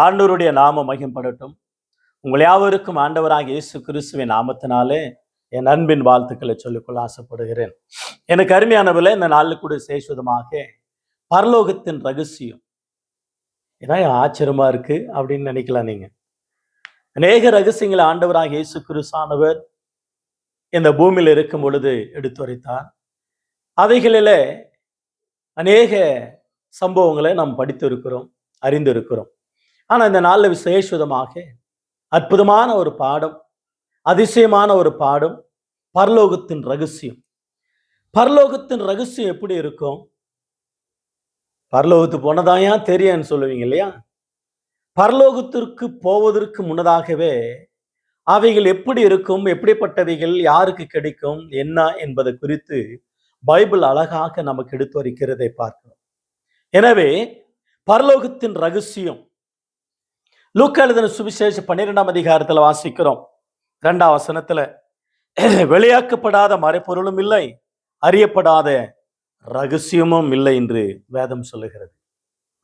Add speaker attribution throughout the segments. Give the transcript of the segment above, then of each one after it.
Speaker 1: ஆண்டவருடைய நாமம் மகிம்படட்டும். உங்கள் யாவருக்கும் ஆண்டவராக இயேசு கிறிஸ்துவின் நாமத்தினாலே என் அன்பின் வாழ்த்துக்களை சொல்லிக்கொள்ள ஆசைப்படுகிறேன். எனக்கு அருமையானவர்களே, இந்த நாளில் கூட சேசுவதமாக பரலோகத்தின் ரகசியம் ஏன்னா ஆச்சரியமா இருக்கு அப்படின்னு நினைக்கலாம். நீங்க அநேக ரகசியங்களை ஆண்டவராக இயேசு கிறிஸ்தானவர் இந்த பூமியில் இருக்கும் பொழுது எடுத்துரைத்தார். அவைகளிலே அநேக சம்பவங்களை நாம் படித்திருக்கிறோம், அறிந்திருக்கிறோம். ஆனா இந்த நாளில் விசேஷமாக அற்புதமான ஒரு பாடம், அதிசயமான ஒரு பாடம், பரலோகத்தின் ரகசியம். பரலோகத்தின் ரகசியம் எப்படி இருக்கும்? பரலோகத்துக்கு போனதாயா தெரியும்னு சொல்லுவீங்க இல்லையா? பரலோகத்திற்கு போவதற்கு முன்னதாகவே அவைகள் எப்படி இருக்கும், எப்படிப்பட்டவைகள், யாருக்கு கிடைக்கும், என்ன என்பது குறித்து பைபிள் அழகாக நமக்கு எடுத்துரைக்கிறதை பார்க்கிறோம். எனவே பரலோகத்தின் ரகசியம் லூக்கா எழுதின சுவிசேஷம் 12ஆம் அதிகாரத்தில் வாசிக்கிறோம். 2ஆம் வசனத்துல, வெளியாக்கப்படாத மறைப்பொருளும் இல்லை, அறியப்படாத ரகசியமும் இல்லை என்று வேதம் சொல்லுகிறது.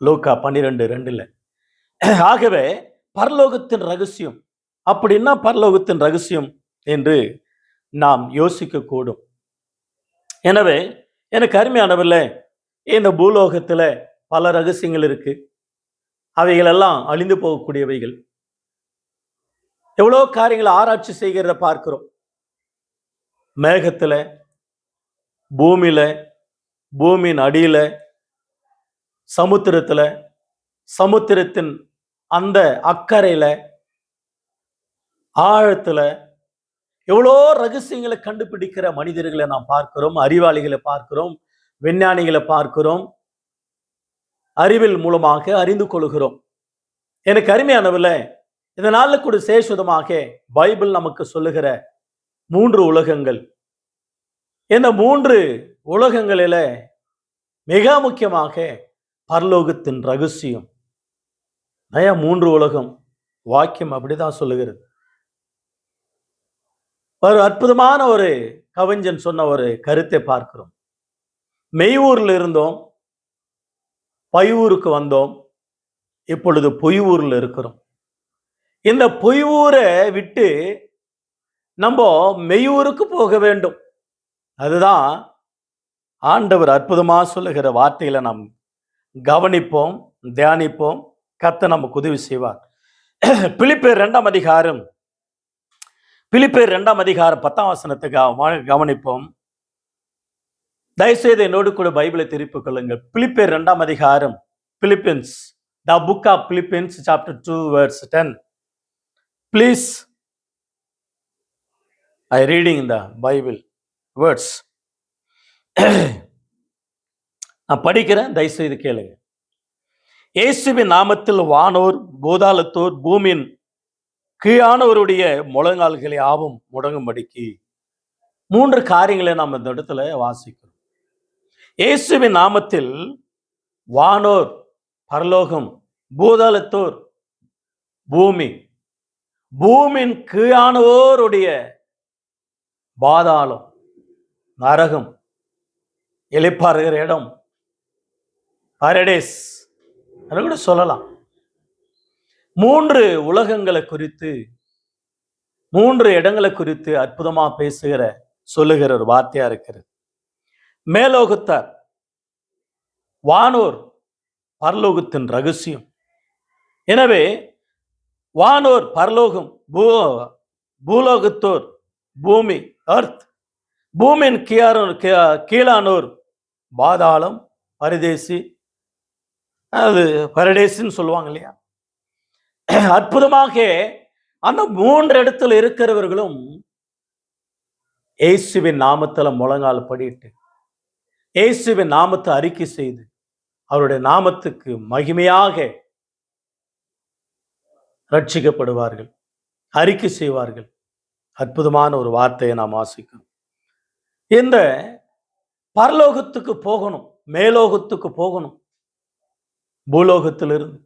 Speaker 1: லூக்கா 12:2. ஆகவே பரலோகத்தின் ரகசியம் அப்படின்னா பரலோகத்தின் ரகசியம் என்று நாம் யோசிக்க கூடும். எனவே எனக்கு அருமையானவர்களே, இந்த பூலோகத்துல பல ரகசியங்கள் இருக்கு. அவைகளெல்லாம் அழிந்து போகக்கூடியவைகள். எவ்வளோ காரியங்களை ஆராய்ச்சி செய்கிறத பார்க்கிறோம். மேகத்துல, பூமியில, பூமியின் அடியில, சமுத்திரத்துல, சமுத்திரத்தின் அந்த அக்கறையில, ஆழத்துல எவ்வளோ ரகசியங்களை கண்டுபிடிக்கிற மனிதர்களை நாம் பார்க்கிறோம், அறிவாளிகளை பார்க்கிறோம், விஞ்ஞானிகளை பார்க்கிறோம், அறிவியல் மூலமாக அறிந்து கொள்கிறோம். எனக்கு அருமையானவர்களே, இதனால கூட சேஷமாக பைபிள் நமக்கு சொல்லுகிற 3 உலகங்கள். இந்த 3 உலகங்களில மிக முக்கியமாக பரலோகத்தின் ரகசியம். 3 உலகம் வாக்கியம் அப்படிதான் சொல்லுகிறது. ஒரு அற்புதமான ஒரு கவிஞன் சொன்ன ஒரு கருத்தை பார்க்கிறோம். மெய்யூர்ல இருந்தோம், பையூருக்கு வந்தோம், இப்பொழுது பொய்யூர்ல இருக்கிறோம். இந்த பொய்யூரை விட்டு நம்ம மெய்யூருக்கு போக வேண்டும். அதுதான் ஆண்டவர் அற்புதமா சொல்லுகிற வார்த்தையில நாம் கவனிப்போம், தியானிப்போம். கர்த்தர் நமக்கு உதவி செய்வார். பிலிப்பியர் 2ஆம் அதிகாரம் 10ஆம் வசனத்துக்கு கவனிப்போம். தயவுசெய்து என்னோடு கூட பைபிளை திருப்பிக் கொள்ளுங்கள். பிலிப்பியர் 2ஆம் அதிகாரம், Philippians, the book of Philippians, chapter 2, verse 10. Please, I reading in the Bible words. நான் படிக்கிறேன், தயவுசெய்து கேளுங்க. இயேசுவின் நாமத்தில் வானோர், பூதாளத்தோர், பூமியின் கீழானவருடைய முழங்கால்களை ஆவும் முடங்கும்படிக்கு 3 காரியங்களை நாம் இந்த இடத்துல வாசிக்கிறோம். இயேசுவின் நாமத்தில் வானோர் பரலோகம், பூதாளத்தோர் பூமி, பூமியின் கீழானோருடைய பாதாளம், நரகம், எலிப்பாருகிற இடம், பாரடைஸ் கூட சொல்லலாம். 3 உலகங்களை குறித்து, 3 இடங்களை குறித்து அற்புதமா பேசுகிற சொல்லுகிற ஒரு வார்த்தையா இருக்கிறது. மேலோகத்தார், வானோர் பரலோகத்தின் ரகசியம். எனவே வானோர் பரலோகம், பூலோகத்தோர் பூமி, அர்த், பூமியின் கீழானோர் பாதாளம், பரதேசி, அது பரடேசின்னு சொல்லுவாங்க இல்லையா? அற்புதமாக அந்த 3 இடத்துல இருக்கிறவர்களும் இயேசுவின் நாமத்துல முழங்கால் படிட்டு, இயேசுவின் நாமத்தை அறிக்கை செய்து, அவருடைய நாமத்துக்கு மகிமையாக ரட்சிக்கப்படுவார்கள், அறிக்கை செய்வார்கள். அற்புதமான ஒரு வார்த்தையை நாம் வாசிக்கிறோம். இந்த பரலோகத்துக்கு போகணும், மேலோகத்துக்கு போகணும். பூலோகத்திலிருந்து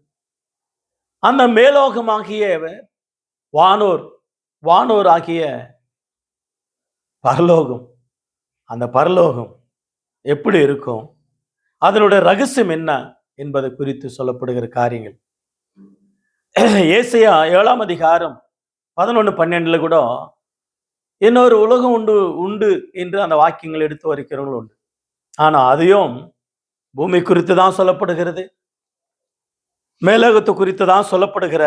Speaker 1: அந்த மேலோகமாகிய வானோர் ஆகிய பரலோகம், அந்த பரலோகம் எப்படி இருக்கும், அதனுடைய ரகசியம் என்ன என்பது குறித்து சொல்லப்படுகிற காரியங்கள். ஏசாயா 7ஆம் அதிகாரம் 11-12 கூட இன்னொரு உலகம் உண்டு உண்டு என்று அந்த வாக்கியங்கள் எடுத்து வருகிறவர்கள் உண்டு. ஆனா அதையும் பூமி குறித்து தான் சொல்லப்படுகிறது, மேலோகத்து குறித்து தான் சொல்லப்படுகிற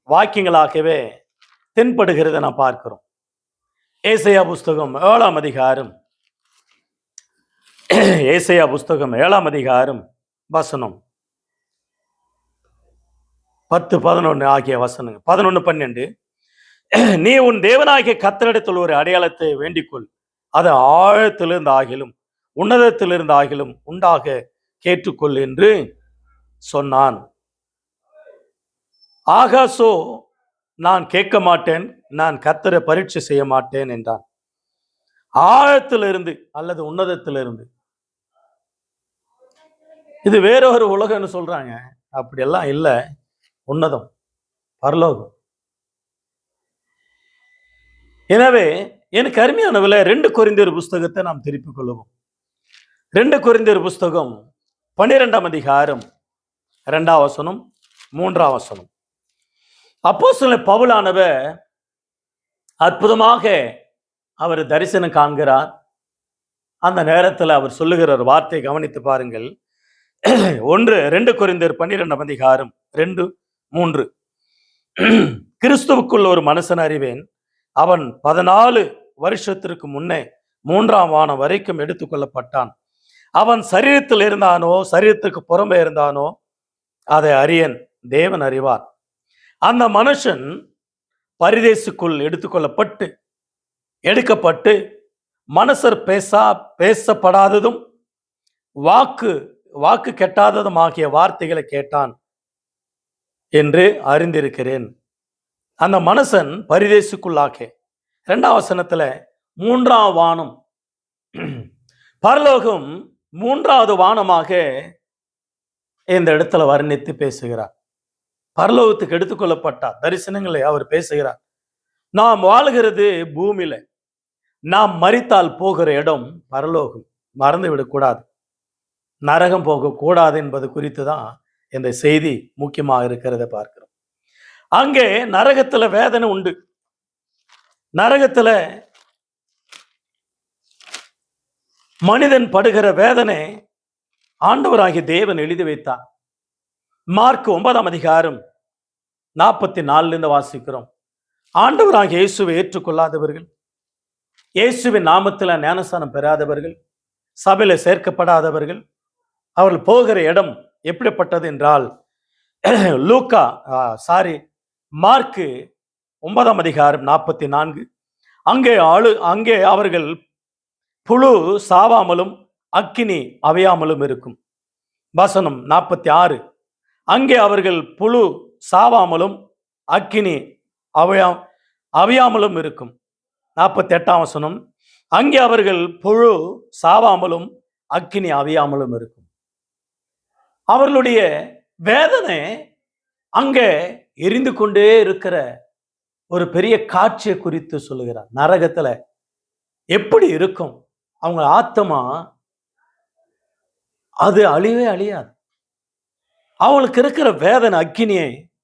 Speaker 1: வாக்கியங்களாகவே தென்படுகிறத நான் பார்க்கிறோம். ஏசாயா புஸ்தகம் 7ஆம் அதிகாரம், ஏசாயா புஸ்தகம் 7ஆம் அதிகாரம் வசனம் 10-11 ஆகிய வசனங்கள். 11-12. நீ உன் தேவனாகிய கர்த்தரிடத்தில் ஒரு அடையாளத்தை வேண்டிக்கொள், அது ஆழத்திலிருந்து ஆகிலும் உன்னதத்திலிருந்து ஆகிலும் உண்டாக கேட்டுக்கொள் என்று சொன்னான். ஆகாசோ நான் கேட்க மாட்டேன், நான் கர்த்தரை பரீட்சை செய்ய மாட்டேன் என்றான். ஆழத்திலிருந்து அல்லது உன்னதத்திலிருந்து. இது வேறொரு உலகம்னு சொல்றாங்க, அப்படியெல்லாம் இல்லை, உன்னதம், பரலோகம். எனவே எனக்கு அருமையானவர்களே, 2 கொரிந்தியர் புஸ்தகத்தை நாம் திருப்பிக் கொள்ளுவோம். 2 கொரிந்தியர் புஸ்தகம் 12ஆம் அதிகாரம் 2ஆம் வசனம் 3ஆம் வசனம். அப்போஸ்தலன் பவுலானவர் அற்புதமாக அவர் தரிசனம் காண்கிறார். அந்த நேரத்தில் அவர் சொல்லுகிற ஒரு வார்த்தையை கவனித்து பாருங்கள். 2 கொரிந்தியர் 12ஆம் அதிகாரம் 2-3. கிறிஸ்துவுக்குள் ஒரு மனுஷன் அறிவேன், அவன் 14 வருஷத்திற்கு முன்னே 3ஆம் வானம் வரைக்கும் எடுத்துக்கொள்ளப்பட்டான். அவன் சரீரத்தில் இருந்தானோ சரீரத்துக்கு புறம்பே இருந்தானோ அதை அறியன், தேவன் அறிவார். அந்த மனுஷன் பரிதேசுக்குள் எடுக்கப்பட்டு மனுஷர் பேசப்படாததும் வாக்கு கெட்டாததும் ஆகிய வார்த்தைகளை கேட்டான் என்று அறிந்திருக்கிறேன். அந்த மனுஷன் பரிதேசுக்குள்ளாக. 2ஆம் வசனத்துல 3ஆம் வானம், பரலோகம் 3வது வானமாக இந்த இடத்துல வர்ணித்து பேசுகிறார். பரலோகத்துக்கு எடுத்துக்கொள்ளப்பட்டார், தரிசனங்களை அவர் பேசுகிறார். நாம் வாழ்கிறது பூமியில, நாம் மரித்தால் போகிற இடம் பரலோகம், மறந்து விடக்கூடாது. நரகம் போகக்கூடாது என்பது குறித்து தான் இந்த செய்தி முக்கியமாக இருக்கிறத பார்க்கிறோம். அங்கே நரகத்துல வேதனை உண்டு. நரகத்துல மனிதன் படுகிற வேதனை ஆண்டவராகிய தேவன் எழுதி வைத்தார். மார்க் 9ஆம் அதிகாரம் 44 வாசிக்கிறோம். ஆண்டவராகிய இயேசுவை ஏற்றுக்கொள்ளாதவர்கள், இயேசுவின் நாமத்தில் ஞானஸ்நானம் பெறாதவர்கள், சபையில சேர்க்கப்படாதவர்கள், அவர்கள் போகிற இடம் எப்படிப்பட்டது என்றால், மார்க் 9ஆம் அதிகாரம் 44. அங்கே அவர்கள் புழு சாவாமலும் அக்கினி அவியாமலும் இருக்கும். வசனம் 46. அங்கே அவர்கள் புழு சாவாமலும் அக்கினி அவியாமலும் இருக்கும். 48ஆம் வசனம். அங்கே அவர்கள் புழு சாவாமலும் அக்கினி அவியாமலும் இருக்கும். அவர்களுடைய வேதனை அங்கே எரிந்து கொண்டே இருக்கிற ஒரு பெரிய காட்சியை குறித்து சொல்லுகிறார். நரகத்துல எப்படி இருக்கும் அவங்க ஆத்மா, அது அழிவே அழியாது. அவங்களுக்கு இருக்கிற வேதனை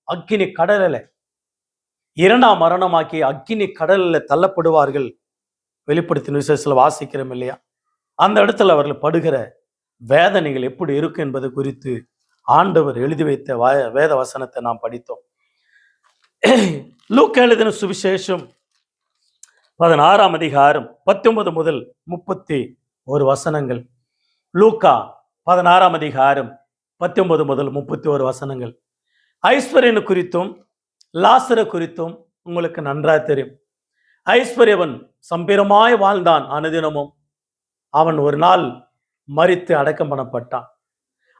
Speaker 1: அக்கினி கடலில் 2ஆம் மரணமாக்கி அக்கினி கடலில் தள்ளப்படுவார்கள். வெளிப்படுத்தின விசேஷத்தில் வாசிக்கிறோம் இல்லையா? அந்த இடத்துல அவர்கள் படுகிற வேதனைகள் எப்படி இருக்கும் என்பது குறித்து ஆண்டவர் எழுதி வைத்த வேத வசனத்தை நாம் படித்தோம். லூக்கா எழுதின சுவிசேஷம் 16ஆம் அதிகாரம் 19 முதல் 31 வசனங்கள். லூக்கா 16ஆம் அதிகாரம் 19 முதல் 31 வசனங்கள். ஐஸ்வர்யன் குறித்தும் லாசரு குறித்தும் உங்களுக்கு நன்றாக தெரியும். ஐஸ்வர்யவன் சம்பீரமாய் வாழ்ந்தான் அனுதினமும். அவன் ஒரு நாள் மரித்து அடக்கம் பண்ணப்பட்டான்.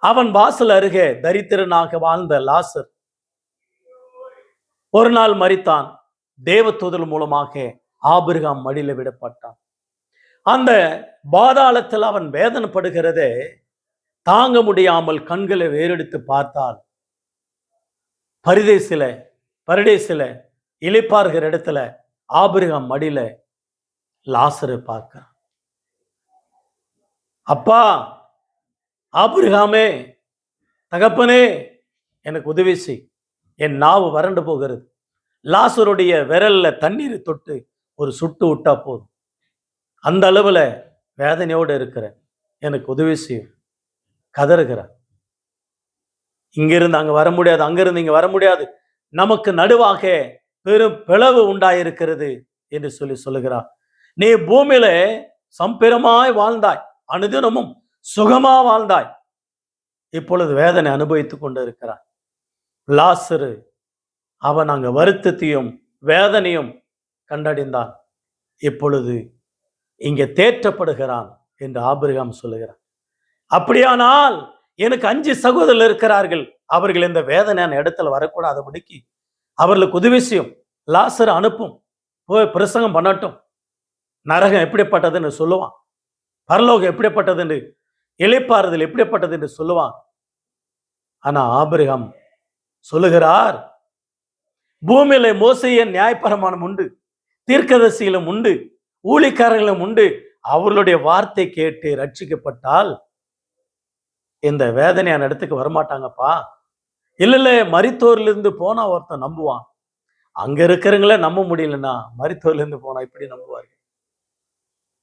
Speaker 1: அவன் வாசல் அருகே தரித்திரனாக வாழ்ந்த லாசர் ஒரு நாள் மரித்தான். தேவதூதர் மூலமாக ஆபிரகாம் மடியில விடப்பட்டான். அந்த பாதாளத்தில் அவன் வேதனைப்படுகிறதே தாங்க முடியாமல் கண்களை வேறெடுத்து பார்த்தால் பரதேசில இளைப்பாறுகிற இடத்துல ஆபிரகாம் மடியில லாசரை பார்க்கிறான். அப்பா ஆபிரகாமே, தகப்பனே, எனக்கு உதவி செய். என் நாவு வறண்டு போகிறது. லாசருடைய விரல்ல தண்ணீரை தொட்டு ஒரு சுட்டு விட்டா போதும். அந்த அளவுல வேதனையோடு இருக்கிறேன், எனக்கு உதவி செய்யும் கதறுகிறார். இங்கிருந்து அங்க வர முடியாது, அங்கிருந்து இங்க வர முடியாது, நமக்கு நடுவாக பெரும் பிளவு உண்டாயிருக்கிறது என்று சொல்லுகிறார். நீ பூமியில சம்பிரமாய் வாழ்ந்தாய், அனுதினமும் சுகமா வாழ்ந்தாய், இப்பொழுது வேதனை அனுபவித்துக் கொண்டு இருக்கிறார். லாசரு அவன் அங்க வருத்தத்தையும் வேதனையும் கண்டடைந்தான், இப்பொழுது இங்கே தேற்றப்படுகிறான் என்று ஆபிரகாம் சொல்லுகிறார். அப்படியானால் எனக்கு 5 சகோதரர்கள் இருக்கிறார்கள், அவர்கள் இந்த வேதனையான இடத்துல வரக்கூடாதபடிக்கு அவர்களுக்கு உதவி செய்யும், லாசர் அனுப்பும், போய் பிரசங்கம் பண்ணட்டும், நரகம் எப்படிப்பட்டதுன்னு சொல்லுவான், பரலோகம் எப்படிப்பட்டது என்று, இளைப்பாறுதல் எப்படிப்பட்டது என்று சொல்லுவான். ஆனா ஆபிரகாம் சொல்லுகிறார், பூமியில மோசேயின் நியாயப்பிரமாணம் உண்டு, தீர்க்கதரிசிகளும் உண்டு, ஊழியக்காரர்களும் உண்டு, அவர்களுடைய வார்த்தை கேட்டு ரட்சிக்கப்பட்டால் இந்த வேதனையான இடத்துக்கு வரமாட்டாங்கப்பா. இல்ல மரித்தோரிலிருந்து போனா ஒருத்தன் நம்புவான், அங்க இருக்கிறவங்கள நம்ப முடியலன்னா மரித்தோரிலிருந்து போனா இப்படி நம்புவார்கள்.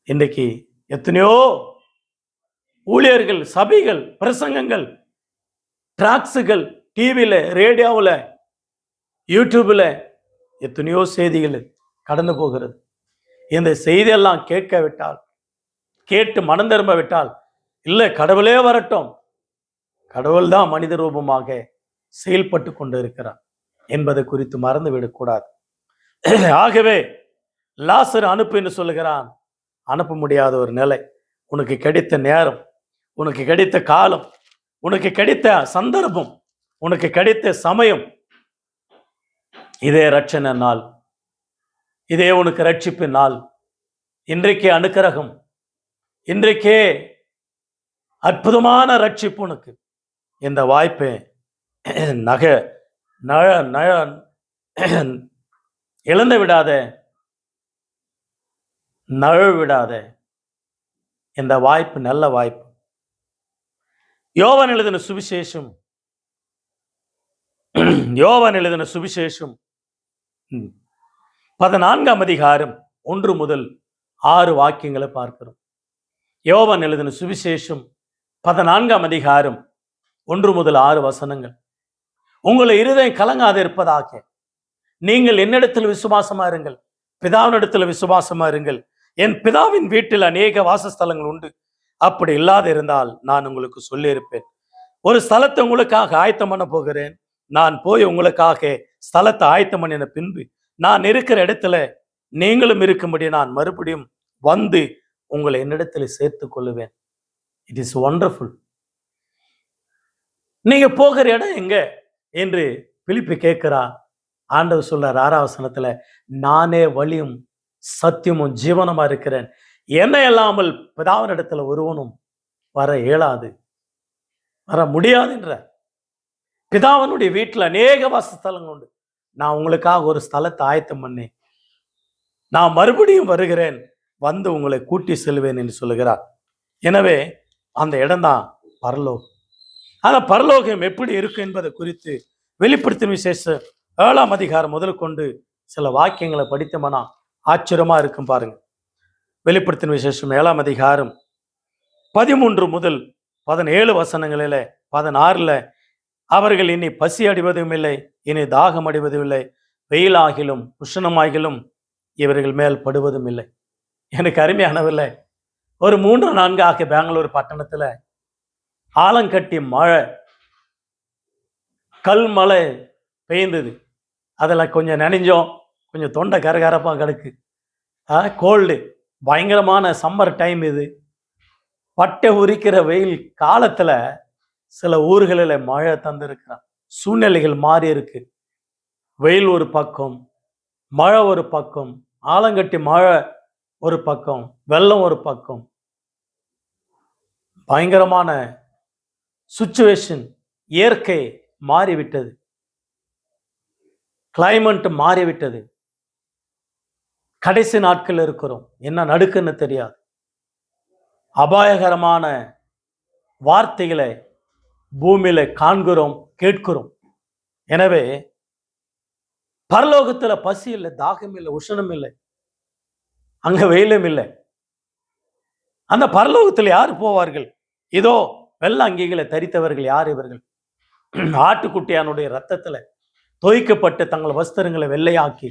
Speaker 1: இன்றைக்கு எத்தனையோ ஊழியர்கள், சபைகள், பிரசங்கங்கள், டிராக்ஸுகள், டிவியில, ரேடியோவில், யூடியூப்ல எத்தனையோ செய்திகள் கடந்து போகிறது. இந்த செய்தியெல்லாம் கேட்க விட்டால், கேட்டு மனம் திரும்ப விட்டால், இல்லை கடவுளே வரட்டும், கடவுள் தான் மனித ரூபமாக செயல்பட்டு கொண்டு இருக்கிறார் என்பதை குறித்து மறந்து விடக்கூடாது. ஆகவே லாசர் அனுப்பு என்று சொல்லுகிறான். அனுப்ப முடியாத ஒரு நிலை, உனக்கு கிடைத்த நேரம், உனக்கு கிடைத்த காலம், உனக்கு கிடைத்த சந்தர்ப்பம், உனக்கு கிடைத்த சமயம், இதே ரட்சண நாள், இதே உனக்கு ரட்சிப்பின் நாள், இன்றைக்கே அனுக்கிரகம், இன்றைக்கே அற்புதமான ரட்சிப்பு உனக்கு. இந்த வாய்ப்பை இழந்து விடாத, நழுவ விடாத. இந்த வாய்ப்பு நல்ல வாய்ப்பு. யோவான் எழுதின சுவிசேஷம், யோவான் எழுதின சுவிசேஷம் 14ஆம் அதிகாரம் 1 முதல் 6 வாக்கியங்களை பார்க்கிறோம். யோவான் எழுதின சுவிசேஷம் 14ஆம் அதிகாரம் 1 முதல் 6 வசனங்கள். உங்களை இருதயம் கலங்காது இருப்பதாக நீங்கள் என்னிடத்தில் விசுவாசமா இருங்கள், பிதாவினிடத்தில் விசுவாசமா இருங்கள். என் பிதாவின் வீட்டில் அநேக வாசஸ்தலங்கள் உண்டு, அப்படி இல்லாத இருந்தால் நான் உங்களுக்கு சொல்லியிருப்பேன். ஒரு ஸ்தலத்தை உங்களுக்காக ஆயத்தம் பண்ண போகிறேன். நான் போய் உங்களுக்காக ஸ்தலத்தை ஆயத்தம் பண்ணின பின்பு நான் இருக்கிற இடத்துல நீங்களும் இருக்கும்படி நான் மறுபடியும் வந்து உங்களை என்னிடத்தில் சேர்த்துக் கொள்ளுவேன். It is wonderful. நீங்க போகிற இடம் எங்க என்று பிலிப்பு கேட்கிறா. ஆண்டவர் சொல்றார் 6ஆம் வசனத்துல, நானே வழியும் சத்தியமும் ஜீவனமா இருக்கிறேன், என்னை இல்லாமல் பிதாவினிடத்துல ஒருவனும் வர இயலாது, வர முடியாது என்ற. பிதாவினுடைய வீட்டில் அநேக வாசஸ்தலங்கள் உண்டு, நான் உங்களுக்காக ஒரு ஸ்தலத்தை ஆயத்தம் பண்ணேன், நான் மறுபடியும் வருகிறேன், வந்து உங்களை கூட்டி செல்வேன் என்று சொல்லுகிறார். எனவே அந்த இடம்தான் பரலோகம். ஆனால் பரலோகம் எப்படி இருக்கும் என்பதை குறித்து வெளிப்படுத்தின விசேஷம் 7ஆம் அதிகாரம் முதல் கொண்டு சில வாக்கியங்களை படித்தோம்னா ஆச்சரியமா இருக்கும் பாருங்க. வெளிப்படுத்தின விசேஷம் 7ஆம் அதிகாரம் 13 முதல் 17 வசனங்களில 16ல, அவர்கள் இனி பசி அடைவதும் இல்லை, இனி தாகம் அடைவதும் இல்லை, வெயிலாகிலும் உஷ்ணமாகிலும் இவர்கள் மேல் படுவதும் இல்லை. எனக்கு அருமையானவில்லை, ஒரு 3-4 பெங்களூர் பட்டணத்துல ஆலங்கட்டி மழை, கல் மழை பெய்ந்தது. அதில் கொஞ்சம் நனைஞ்சோம், கொஞ்சம் தொண்டை கரகரப்பாக கிடக்கு, கோல்டு, பயங்கரமான சம்மர் டைம் இது, பட்டை உரிக்கிற வெயில் காலத்தில் சில ஊர்களில் மழை தந்திருக்கிறான். சூழ்நிலைகள் மாறி இருக்கு. வெயில் ஒரு பக்கம், மழை ஒரு பக்கம், ஆலங்கட்டி மழை ஒரு பக்கம், வெள்ளம் ஒரு பக்கம், பயங்கரமான சுச்சுவேஷன், இயற்கை மாறிவிட்டது, கிளைமேட் மாறிவிட்டது. கடைசி நாட்கள் இருக்கிறோம், என்ன நடக்குன்னு தெரியாது. அபாயகரமான வார்த்தைகளை பூமியில காண்கிறோம், கேட்கிறோம். எனவே பரலோகத்துல பசி இல்லை, தாகம் இல்லை, உஷ்ணம் இல்லை, அங்க வெயிலும் இல்லை. அந்த பரலோகத்தில் யார் போவார்கள்? இதோ வெள்ள அங்கிகளை தரித்தவர்கள் யார் இவர்கள்? ஆட்டுக்குட்டியானுடைய ரத்தத்துல தோய்க்கப்பட்டு தங்கள் வஸ்திரங்களை வெள்ளையாக்கி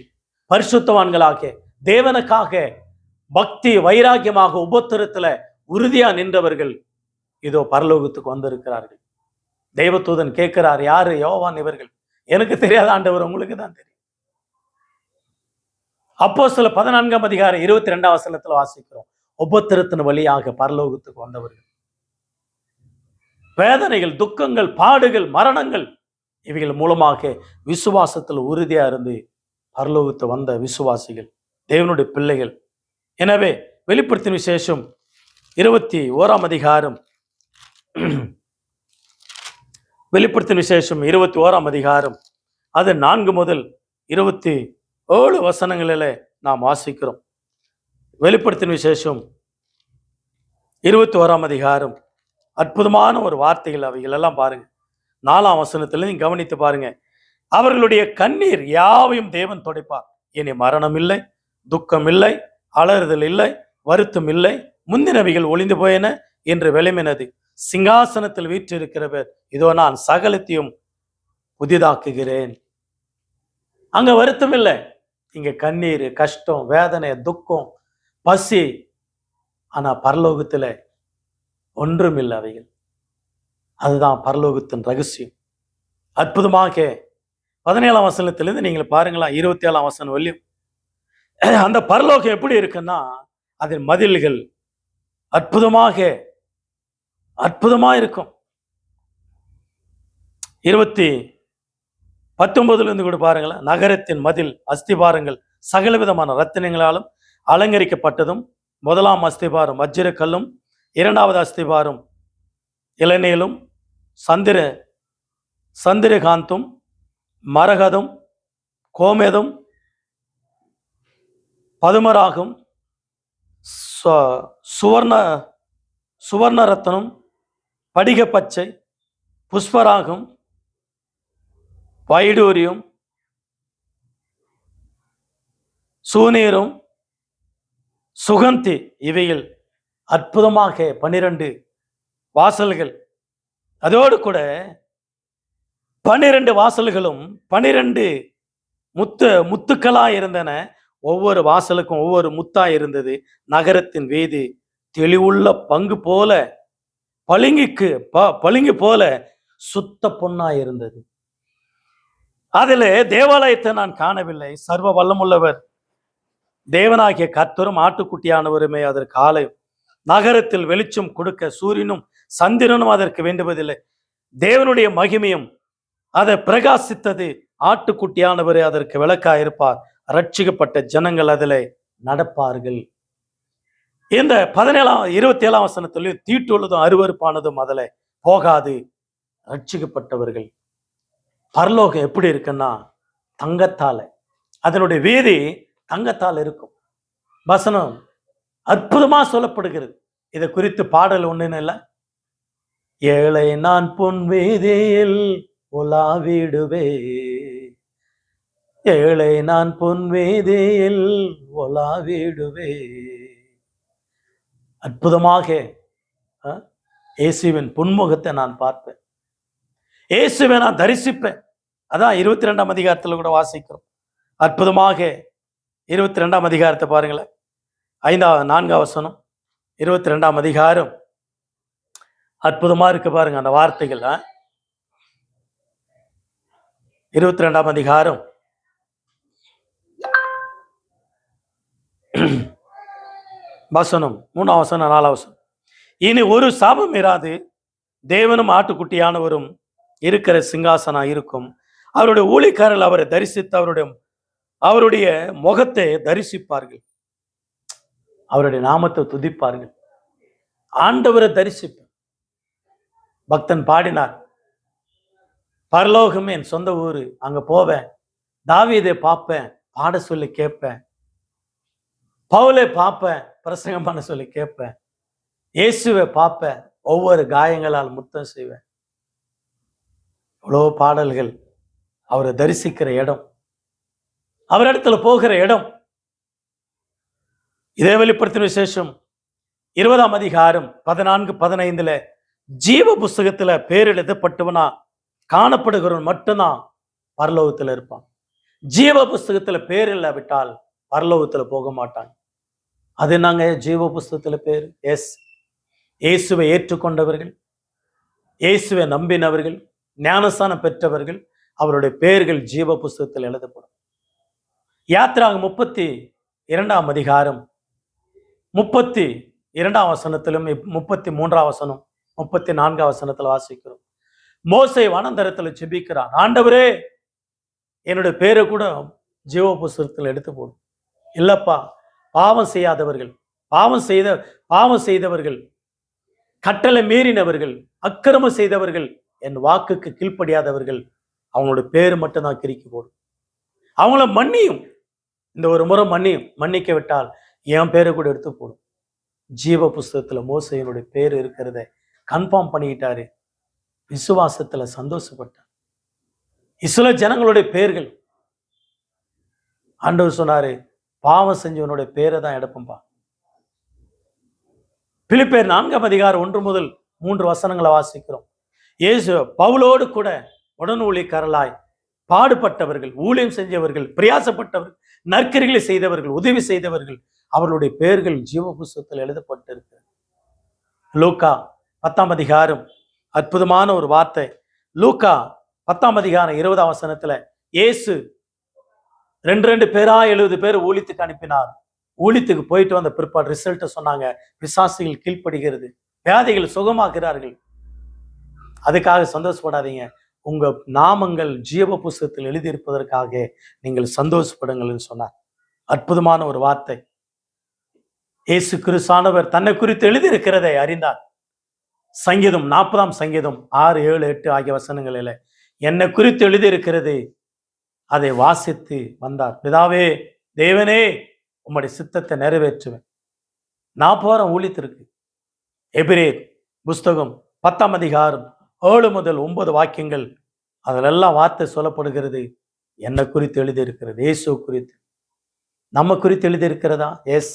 Speaker 1: பரிசுத்தவான்களாக தேவனுக்காக பக்தி வைராக்கியமாக உபத்திரத்துல உறுதியா நின்றவர்கள் இதோ பரலோகத்துக்கு வந்திருக்கிறார்கள். தேவதூதன் கேட்கிறார், யாரு? யோவான் இவர்கள். எனக்கு தெரியாத ஆண்டவர், உங்களுக்கு தான் தெரியும். அப்போஸ்தலர் 14:22 வாசிக்கிறோம். உபத்திரத்தின் வழியாக பரலோகத்துக்கு வந்தவர்கள். வேதனைகள், துக்கங்கள், பாடுகள், மரணங்கள் இவைகள் மூலமாக விசுவாசத்தில் உறுதியா இருந்து பரலோகத்து வந்த விசுவாசிகள், தேவனுடைய பிள்ளைகள். எனவே வெளிப்படுத்தின விசேஷம் 21 வெளிப்படுத்தின விசேஷம் 21 அது 4 முதல் 27 வசனங்களில் நாம் வாசிக்கிறோம். வெளிப்படுத்தின விசேஷம் 21 அற்புதமான ஒரு வார்த்தைகள் அவைகள் எல்லாம் பாருங்க. 4ஆம் வசனத்துல நீங்க கவனித்து பாருங்க. அவர்களுடைய கண்ணீர் யாவையும் தேவன் துடைப்பார். இனி மரணம் இல்லை, துக்கம் இல்லை, அலறுதல் இல்லை, வருத்தம் இல்லை, முந்தினவைகள் ஒளிந்து போயன என்று விளம்பினது. சிங்காசனத்தில் வீற்றிருக்கிறவர், இதோ நான் சகலத்தையும் புதிதாக்குகிறேன். அங்க வருத்தம் இல்லை, இங்க கண்ணீர், கஷ்டம், வேதனை, துக்கம், பசி. ஆனா பரலோகத்துல ஒன்றும் இல்லை அவைகள். அதுதான் பரலோகத்தின் ரகசியம். அற்புதமாக 17ஆம் வசனத்திலிருந்து நீங்கள் பாருங்களா, 27ஆம் வசனம் வரையும் அந்த பரலோகம் எப்படி இருக்குன்னா, அதன் மதில்கள் அற்புதமா இருக்கும். 19 கூட பாருங்களா, நகரத்தின் மதில் அஸ்திபாரங்கள் சகலவிதமான ரத்தினங்களாலும் அலங்கரிக்கப்பட்டதும், முதலாம் அஸ்திபாரம் வஜ்ர கல்லும், 2வது அஸ்திபாரம் இளநீலும், சந்திரகாந்தும், மரகதும், கோமேதும், பதுமராகும், சுவர்ணரத்தனும், படிக பச்சை, புஷ்பராகும், வைடூரியும், சூனீரும், சுகந்தி இவைகள் அற்புதமாக 12 வாசல்கள். அதோடு கூட 12 வாசல்களும் 12 முத்துக்களா இருந்தன. ஒவ்வொரு வாசலுக்கும் ஒவ்வொரு முத்தா இருந்தது. நகரத்தின் வீதி தெளிவுள்ள பங்கு போல பளிங்கு போல சுத்த பொன்னா இருந்தது. அதுல தேவாலயத்தை நான் காணவில்லை. சர்வ வல்லமுள்ளவர் தேவனாகிய கர்த்தரும் ஆட்டுக்குட்டியானவருமே அதற்கு ஆலயம். நகரத்தில் வெளிச்சம் கொடுக்க சூரியனும் சந்திரனும் அதற்கு வேண்டுவதில்லை. தேவனுடைய மகிமையும் அதை பிரகாசித்தது. ஆட்டுக்குட்டியானவரே அதற்கு விளக்காயிருப்பார். ரட்சிக்கப்பட்ட ஜனங்கள் அதில் நடப்பார்கள். இந்த 27ஆம் வசனத்திலும் தீட்டுள்ளதும் அருவருப்பானதும் அதில் போகாது. ரட்சிக்கப்பட்டவர்கள். பரலோகம் எப்படி இருக்குன்னா தங்கத்தால, அதனுடைய வீதி தங்கத்தால் இருக்கும். வசனம் அற்புதமா சொல்லப்படுகிறது. இதை குறித்து பாடல் ஒண்ணுன்னு இல்லை. ஏழை நான் பொன் வீதியில் உலாவிடுவே, ஏழை நான் பொன் வீதியில் உலாவிடுவே. அற்புதமாக இயேசுவின் புன்முகத்தை நான் பார்ப்பேன், இயேசுவை நான் தரிசிப்பேன். அதான் 22ஆம் அதிகாரத்தில் கூட வாசிக்கிறோம். அற்புதமாக 22ஆம் அதிகாரத்தை பாருங்களேன். 4ஆம் வசனம் 22ஆம் அதிகாரம் அற்புதமா இருக்கு பாருங்க அந்த வார்த்தைகள். 22ஆம் அதிகாரம் வசனம் 3ஆம் வசனம் 4ஆம் வசனம். இனி ஒரு சாபம் இராது, தேவனும் ஆட்டுக்குட்டியானவரும் இருக்கிற சிங்காசனம் இருக்கும். அவருடைய ஊழியக்காரர்கள் அவரை தரிசித்து அவருடைய முகத்தை தரிசிப்பார்கள், அவருடைய நாமத்தை துதிப்பார்கள். ஆண்டவரை தரிசிப்பேன். பக்தன் பாடினார், பரலோகம் என் சொந்த ஊரு, அங்க போவேன், தாவீதை பார்ப்பேன், பாட சொல்லி கேட்பேன், பவுலை பார்ப்பேன், பிரசங்கம் பண்ண சொல்லி கேட்பேன், இயேசுவை பார்ப்பேன், ஒவ்வொரு காயங்களால் முத்தம் செய்வேன். இவ்வளோ பாடல்கள். அவரை தரிசிக்கிற இடம் அவரிடத்துல போகிற இடம். இதே வெளிப்படுத்தின விசேஷம் 20ஆம் அதிகாரம் 14-15 ஜீவ புஸ்தகத்துல பேர் எழுதப்பட்டவனா காணப்படுகிறவன் மட்டும்தான் பரலோகத்துல இருப்பான். ஜீவ புஸ்தகத்துல பேர் இல்லாவிட்டால் பரலோகத்துல போக மாட்டான். அது நாங்க ஜீவ புஸ்தகத்துல பேர். எஸ், இயேசுவை ஏற்றுக்கொண்டவர்கள், இயேசுவை நம்பினவர்கள், ஞானஸ்தானம் பெற்றவர்கள், அவருடைய பெயர்கள் ஜீவ புஸ்தகத்தில் எழுதப்படும். யாத்திராகம் 32ஆம் அதிகாரம் 32ஆம் வசனத்திலும் 33ஆம் வசனம் 34ஆம் வசனத்தில் வாசிக்கிறோம். மோசே வனாந்தரத்தில் ஜெபிக்கிறான், ஆண்டவரே என்னுடைய பேரை கூட ஜீவ புஸ்தகத்தில் எடுத்து போடும். இல்லப்பா, பாவம் செய்யாதவர்கள், பாவம் செய்தவர்கள், கட்டளை மீறினவர்கள், அக்கிரமம் செய்தவர்கள், என் வாக்குக்கு கீழ்ப்படியாதவர்கள், அவங்களோட பேரு மட்டும்தான் கிறுக்கி போடும். அவங்கள மன்னியும், இந்த ஒரு முறை மன்னிக்க விட்டால் என் பேரை கூட எடுத்து போடும். ஜீவ புஸ்தகத்துல மோசையினுடைய பேர் இருக்கிறத கன்ஃபார்ம் பண்ணிக்கிட்டாரு. விசுவாசத்துல சந்தோஷப்பட்டார். இஸ்ரவேல் ஜனங்களுடைய பேர்கள் ஆண்டவர் சொன்னாரு, பாவம் செஞ்சவனுடைய பேரை தான் எடுப்பம்பா. பிலிப்பியர் 4ஆம் அதிகாரம் 1 முதல் 3 வசனங்களை வாசிக்கிறோம். இயேசு பவுலோடு கூட உடன் ஊழியக்காரர்களாய் பாடுபட்டவர்கள், ஊழியம் செஞ்சவர்கள், பிரயாசப்பட்டவர்கள், நற்கிரிகளை செய்தவர்கள், உதவி செய்தவர்கள், அவர்களுடைய பெயர்கள் ஜீவ புஸ்தகத்தில் எழுதப்பட்டிருக்கு. லூக்கா 10ஆம் அதிகாரம் அற்புதமான ஒரு வார்த்தை. லூக்கா 10ஆம் அதிகாரம் 20ஆம் வசனத்துல இயேசு 2 பேரா 70 பேர் ஊழியத்துக்கு அனுப்பினார். ஊழியத்துக்கு போயிட்டு வந்த பிற்பாடு ரிசல்ட் சொன்னாங்க, பிசாசுகள் கீழ்ப்படுகிறது, வியாதிகள் சுகமாக்குறார்கள். அதுக்காக சந்தோஷப்படாதீங்க, உங்க நாமங்கள் ஜீவ புஸ்தகத்தில் எழுதியிருப்பதற்காக நீங்கள் சந்தோஷப்படுங்கள் சொன்னார். அற்புதமான ஒரு வார்த்தை. இயேசு கிறிஸ்துவானவர் தன்னை குறித்து எழுதியிருக்கிறதை அறிந்தார். சங்கீதம் 40ஆம் சங்கீதம் 6, 7, 8 ஆகிய வசனங்களில் என்னை குறித்து எழுதியிருக்கிறது, அதை வாசித்து வந்தார். பிதாவே, தேவனே, உம்முடைய சித்தத்தை நிறைவேற்றுவேன். நான் போறேன் ஊழியத்திற்கு. எபிரேயர் புஸ்தகம் 10ஆம் அதிகாரம் 7 முதல் 9 வாக்கியங்கள், அதிலெல்லாம் வார்த்தை சொல்லப்படுகிறது. என்னை குறித்து எழுதியிருக்கிறது, இயேசு குறித்து. நம்ம குறித்து எழுதியிருக்கிறதா? எஸ்.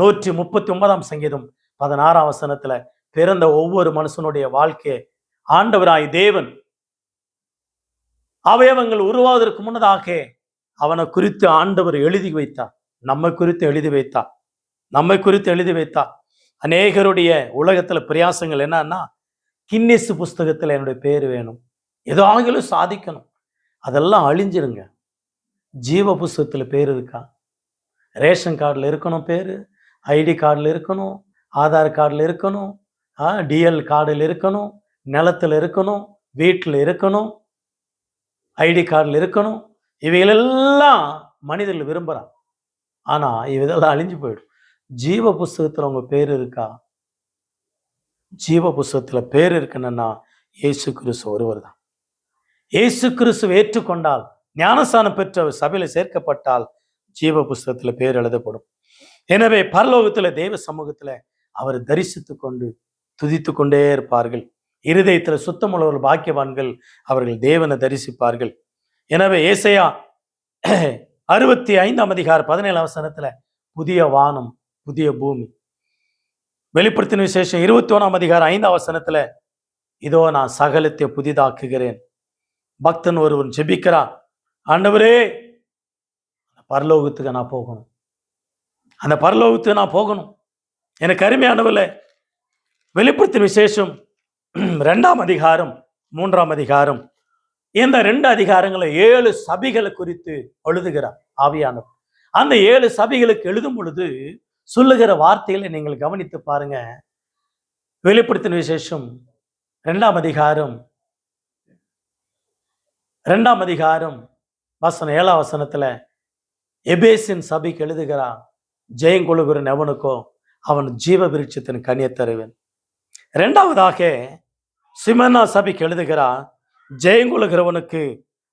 Speaker 1: 139ஆம் சங்கீதம் 16ஆம் வசனத்துல பிறந்த ஒவ்வொரு மனுஷனுடைய வாழ்க்கையை ஆண்டவராய் தேவன் அவயவங்கள் உருவாவதற்கு முன்னதாக அவனை குறித்து ஆண்டவர் எழுதி வைத்தார். நம்மை குறித்து எழுதி வைத்தார். நம்மை குறித்து எழுதி வைத்தார். அநேகருடைய உலகத்துல பிரயாசங்கள் என்னன்னா, கின்னஸ் புஸ்தகத்துல என்னுடைய பேர் வேணும், ஏதோ ஆகிலும் சாதிக்கணும். அதெல்லாம் அழிஞ்சிருங்க. ஜீவ புஸ்தகத்துல பேர் இருக்கா? ரேஷன் கார்டில் இருக்கணும், பேர் ஐடி கார்டில் இருக்கணும், ஆதார் கார்டில் இருக்கணும், டிஎல் கார்டில் இருக்கணும், நிலத்தில் இருக்கணும், வீட்டில் இருக்கணும், ஐடி கார்டில் இருக்கணும். இவைகளெல்லாம் மனிதர்கள் விரும்புகிறான். ஆனால் இவையெல்லாம் அழிஞ்சு போயிடும். ஜீவ புஸ்தகத்தில் உங்க பேர் இருக்கா? ஜீவ புஸ்தகத்தில் பேர் இருக்குன்னா இயேசு கிறிஸ்து ஒருவர் தான். இயேசு கிறிஸ்துவை ஏற்றுக்கொண்டால், ஞானஸ்தானம் பெற்ற சபையில சேர்க்கப்பட்டால் ஜீவ புஸ்தகத்துல பேர் எழுதப்படும். எனவே பரலோகத்துல தேவ சமூகத்துல அவரை தரிசித்து கொண்டு துதித்து கொண்டே இருப்பார்கள். இருதயத்துல சுத்தமுள்ளவர்கள் பாக்கியவான்கள், அவர்கள் தேவனை தரிசிப்பார்கள். எனவே ஏசாயா 65ஆம் அதிகாரம் 17ஆம் வசனத்துல புதிய வானம் புதிய பூமி. வெளிப்படுத்தின விசேஷம் 21ஆம் அதிகாரம் 5ஆம் வசனத்துல இதோ நான் சகலத்தை புதிதாக்குகிறேன். பக்தன் ஒருவன் ஜெபிக்கிறான், ஆண்டவரே பரலோகத்துக்கு நான் போகணும், அந்த பரலோகத்துக்கு நான் போகணும். எனக்கு அருமையானவர்களே, வெளிப்படுத்தின விசேஷம் 2ஆம் அதிகாரம் 3ஆம் அதிகாரம், இந்த 2 அதிகாரங்களை 7 சபைகளை குறித்து எழுதுகிறார் ஆவியானவர். அந்த 7 சபைகளுக்கு எழுதும் பொழுது சொல்லுகிற வார்த்தைகளை நீங்கள் கவனித்து பாருங்க. வெளிப்படுத்தின விசேஷம் 2ஆம் அதிகாரம் 2ஆம் அதிகாரம் வசனம் 7ஆம் வசனத்துல எபேசின் சபைக்கு எழுதுகிறான், ஜெயங்கொழுகிறன் எவனுக்கோ அவன் ஜீவ விருட்சத்தின் கனியை தருவேன். 2ஆவதாக சிமனா சபைக்கு எழுதுகிறான், ஜெயங்கொழுகிறவனுக்கு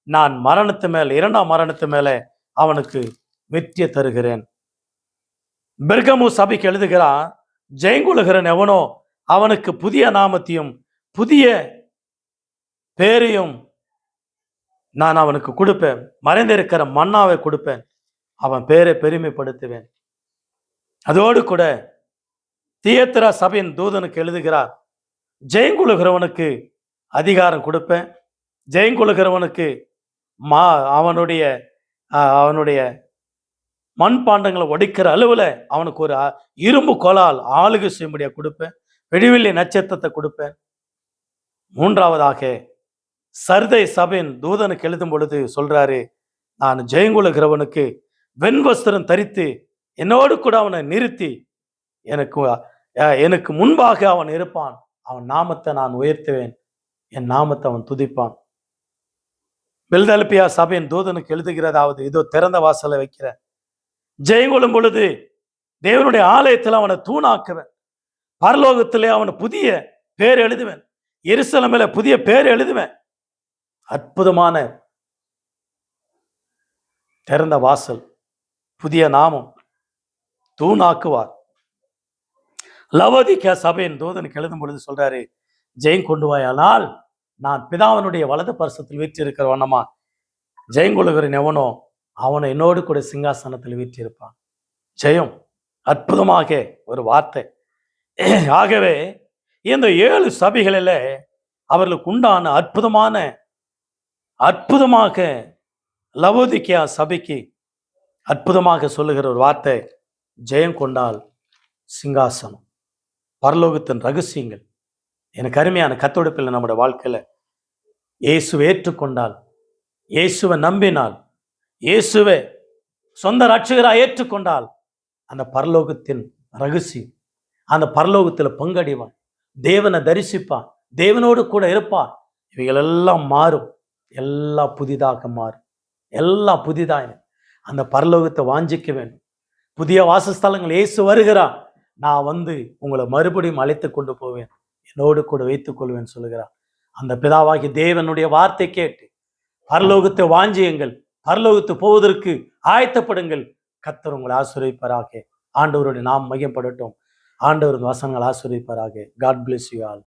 Speaker 1: நான் மரணத்து மேல் 2ஆம் மரணத்து மேல அவனுக்கு வெற்றியை தருகிறேன். பெர்கமு சபைக்கு எழுதுகிறான், ஜெயங்கொழுகிறன் எவனோ அவனுக்கு புதிய நாமத்தையும் புதிய பேரையும் நான் அவனுக்கு கொடுப்பேன். மறைந்திருக்கிற மன்னாவை கொடுப்பேன். அவன் பேரை பெருமைப்படுத்துவேன். அதோடு கூட தியத்திரா சபையின் தூதனுக்கு எழுதுகிறார், ஜெயங்கொள்கிறவனுக்கு அதிகாரம் கொடுப்பேன். ஜெயங்கொள்கிறவனுக்கு அவனுடைய அவனுடைய மண்பாண்டங்களை ஒடிக்கிற அளவுல அவனுக்கு ஒரு இரும்பு கோலால் ஆளுகை செய்யும்படியா கொடுப்பேன். வெடிவெள்ளி நட்சத்திரத்தை கொடுப்பேன். மூன்றாவதாக சர்தை சபையின் தூதனுக்கு எழுதும் பொழுது சொல்றாரு, நான் ஜெயங்கொள்கிறவனுக்கு வெண்வஸ்திரம் தரித்து என்னோடு கூட அவனை நிறுத்தி எனக்கு முன்பாக அவன் இருப்பான். அவன் நாமத்தை நான் உயர்த்துவேன். என் நாமத்தை அவன் துதிப்பான். பில்தெல்பியா சபையின் தூதனுக்கு எழுதுகிறதாவது, இதோ திறந்த வாசலை வைக்கிற, ஜெயங்கொள்ளும் பொழுது தேவனுடைய ஆலயத்தில் அவனை தூணாக்குவேன். பரலோகத்திலே அவனை புதிய பேர் எழுதுவேன். எருசலேமிலே புதிய பேர் எழுதுவேன். அற்புதமான திறந்த வாசல், புதிய நாமம், தூணாக்குவார். லவோதிக்கா சபையின் தூதனுக்கு எழுதும் பொழுது சொல்றாரு, ஜெயம் கொண்டு வாயானால் நான் பிதாவனுடைய வலது பரிசத்தில் வீற்றிருக்கிற வண்ணமா ஜெயங்கொள்கிறன் எவனோ அவனை என்னோடு கூட சிங்காசனத்தில் வீற்றிருப்பான். ஜெயம், அற்புதமாக ஒரு வார்த்தை. ஆகவே இந்த 7 சபைகளில் அவர்களுக்கு உண்டான அற்புதமாக லவோதிக்கா சபைக்கு அற்புதமாக சொல்லுகிற ஒரு வார்த்தை, ஜெயம் கொண்டால் சிங்காசனம். பரலோகத்தின் ரகசியங்கள். எனக்கு அருமையான கத்தோடுப்பில் நம்முடைய வாழ்க்கையில இயேசுவை ஏற்றுக்கொண்டால், இயேசுவை நம்பினால், இயேசுவை சொந்த ரட்சகராக ஏற்றுக்கொண்டால் அந்த பரலோகத்தின் ரகசியம், அந்த பரலோகத்தில் பங்கடைவான், தேவனை தரிசிப்பான், தேவனோடு கூட இருப்பான். இவைகள் எல்லாம் மாறும், எல்லாம் புதிதாக மாறும், எல்லாம் புதிதாக. அந்த பரலோகத்தை வாஞ்சிக்க வேண்டும். புதிய வாசஸ்தலங்கள் இயேசு வருகிறான், நான் உங்களை மறுபடியும் அழைத்து கொண்டு போவேன், என்னோடு கூட வைத்துக் கொள்வேன் சொல்லுகிறார். அந்த பிதாவாகி தேவனுடைய வார்த்தை கேட்டு பரலோகத்தை வாஞ்சியுங்கள், பரலோகத்து போவதற்கு ஆயத்தப்படுங்கள். கர்த்தர் உங்களை ஆசீர்வதிப்பாராக. ஆண்டவருடைய நாம் மையப்படட்டும். ஆண்டவர் வசனங்கள் ஆசீர்வதிப்பாராக. God bless you all.